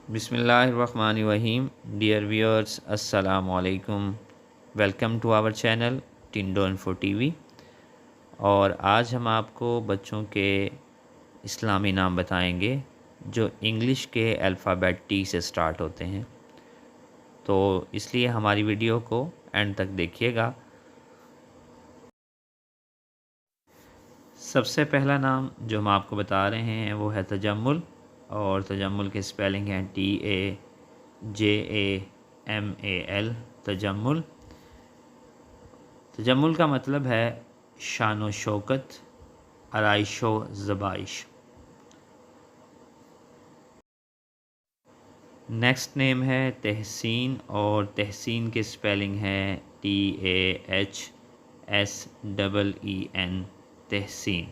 बिस्मिल्लाहिर्रहमानिर्रहीम। Dear viewers, अस्सलामु अलैकुम। Welcome to our channel Tindo info TV. और आज हम आपको बच्चों के इस्लामी नाम बताएंगे जो इंग्लिश के अल्फ़ाबेट टी से स्टार्ट होते हैं। तो इसलिए हमारी वीडियो को एंड तक देखिएगा। सबसे पहला नाम जो हम आपको बता रहे हैं वो है तजम्मुल। और तजम्मुल के स्पेलिंग हैं TAJAMAL। तजम्मुल तजम्मुल का मतलब है शान व शौकत, आराइश व ज़बाइश। नेक्स्ट नेम है तहसीन। और तहसीन के स्पेलिंग है TAHSEEN। तहसीन।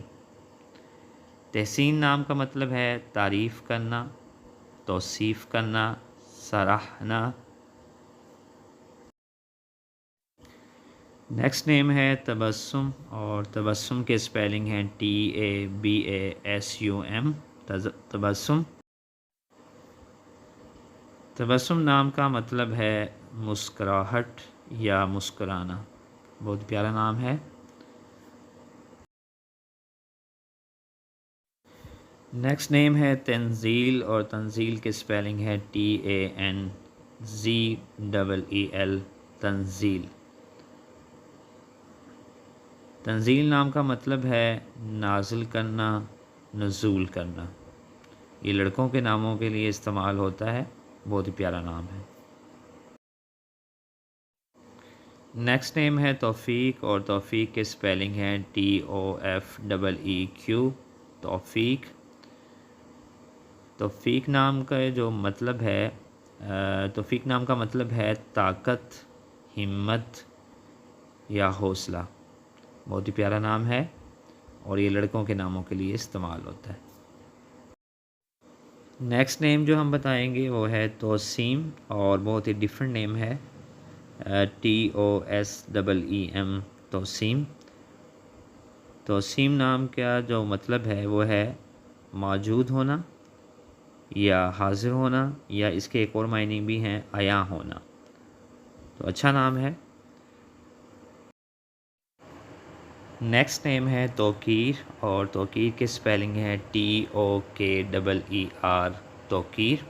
तहसीन नाम का मतलब है तारीफ़ करना, तौसीफ़ करना, सराहना। नेक्स्ट नेम है तबस्सुम। और तबस्सुम के स्पेलिंग हैं TABASUM। तबस्सुम। तबस्सुम नाम का मतलब है मुस्कुराहट या मुस्कुराना। बहुत प्यारा नाम है। नेक्स्ट नेम है तंजील। और तंजील के स्पेलिंग है TANZEEL। तंजील। तंजील नाम का मतलब है नाजिल करना, नज़ूल करना। ये लड़कों के नामों के लिए इस्तेमाल होता है। बहुत ही प्यारा नाम है। नेक्स्ट नेम है तौफ़ीक। और तौफ़ीक के स्पेलिंग है TOFEEQ। तौफ़ीक। तौफ़ीक नाम का जो मतलब है तौफ़ीक नाम का मतलब है ताकत, हिम्मत या हौसला। बहुत ही प्यारा नाम है और ये लड़कों के नामों के लिए इस्तेमाल होता है। नेक्स्ट नेम जो हम बताएंगे वो है तोसीम। और बहुत ही डिफरेंट नेम है। TOSEEM। तोसीम। तोसीम नाम का जो मतलब है वो है मौजूद होना या हाजिर होना, या इसके एक और मायने भी हैं आया होना। तो अच्छा नाम है। नेक्स्ट नेम है तौकीर। और तौकीर के स्पेलिंग है TOKEER। तौकीर।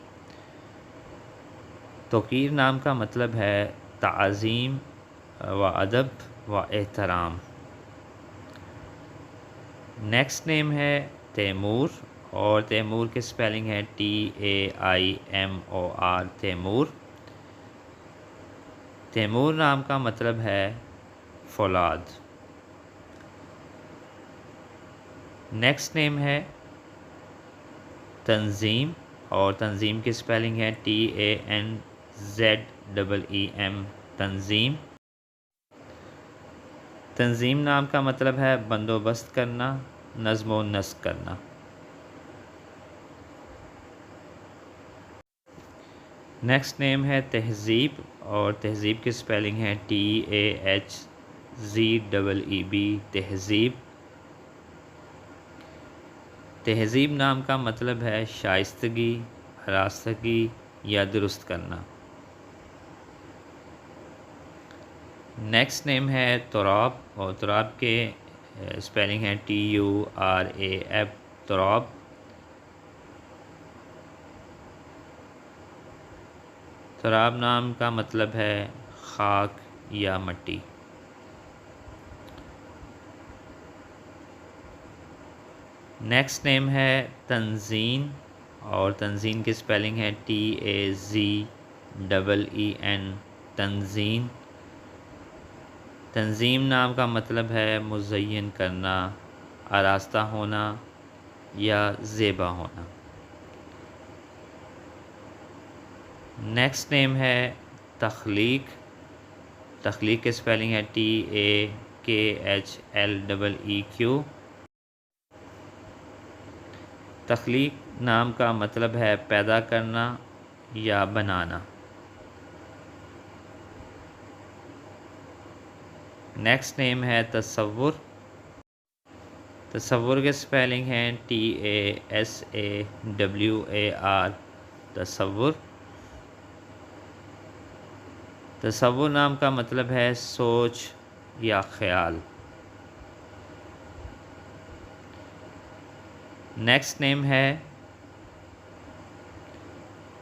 तौकीर नाम का मतलब है ताज़ीम व अदब व एहतराम। नेक्स्ट नेम है तैमूर। और तैमूर के स्पेलिंग है TAIMOR। तैमूर। तैमूर नाम का मतलब है फौलाद। नेक्स्ट नेम है तंजीम। और तंजीम की स्पेलिंग है TANZEEM। तंजीम। तंजीम नाम का मतलब है बंदोबस्त करना, नज़्म व नस्क करना। नेक्स्ट नेम है तहज़ीब। और तहज़ीब की स्पेलिंग है TAHZEEB। तहज़ीब। तहज़ीब नाम का मतलब है शाइस्तगी, रास्तगी या दुरुस्त करना। नेक्स्ट नेम है तुराब। और तुराब के स्पेलिंग है TURAB। तुराब। तुराब नाम का मतलब है खाक या मट्टी। नेक्स्ट नेम है तंजीन। और तंजीन की स्पेलिंग है TAZEEN। तंजीन। तंजीम नाम का मतलब है मुज़य्यन करना, आरास्ता होना या ज़ेबा होना। नेक्स्ट नेम है तख्लीक। तख्लीक की स्पेलिंग है TAKHLEEQ। तख्लीक नाम का मतलब है पैदा करना या बनाना। नेक्स्ट नेम है तसव्वुर। तसव्वुर के स्पेलिंग हैं TASAWAR। तसव्वुर। तसव्वुर नाम का मतलब है सोच या ख्याल। नेक्स्ट नेम है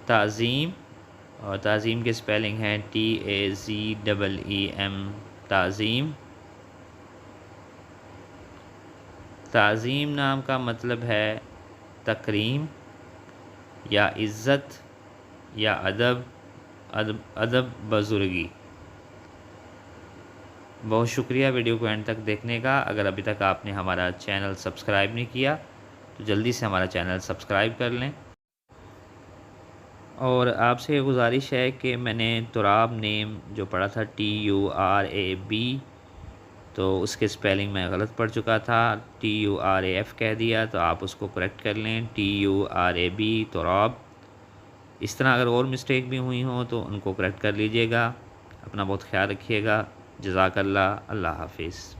ताज़ीम, और ताज़ीम की स्पेलिंग है TAZEEM, ताज़ीम। ताज़ीम नाम का मतलब है तकरीम या इज़्ज़त या अदब, अदब बुज़ुर्गी। बहुत शुक्रिया वीडियो को एंड तक देखने का। अगर अभी तक आपने हमारा चैनल सब्सक्राइब नहीं किया तो जल्दी से हमारा चैनल सब्सक्राइब कर लें। और आपसे गुजारिश है कि मैंने तुराब नेम जो पढ़ा था TURAB, तो उसके स्पेलिंग में गलत पढ़ चुका था, TURAF कह दिया, तो आप उसको करेक्ट कर लें, TURAB तुराब। इस तरह अगर और मिस्टेक भी हुई हों तो उनको करेक्ट कर लीजिएगा। अपना बहुत ख्याल रखिएगा। जज़ाकल्लाह। अल्लाह हाफिज़।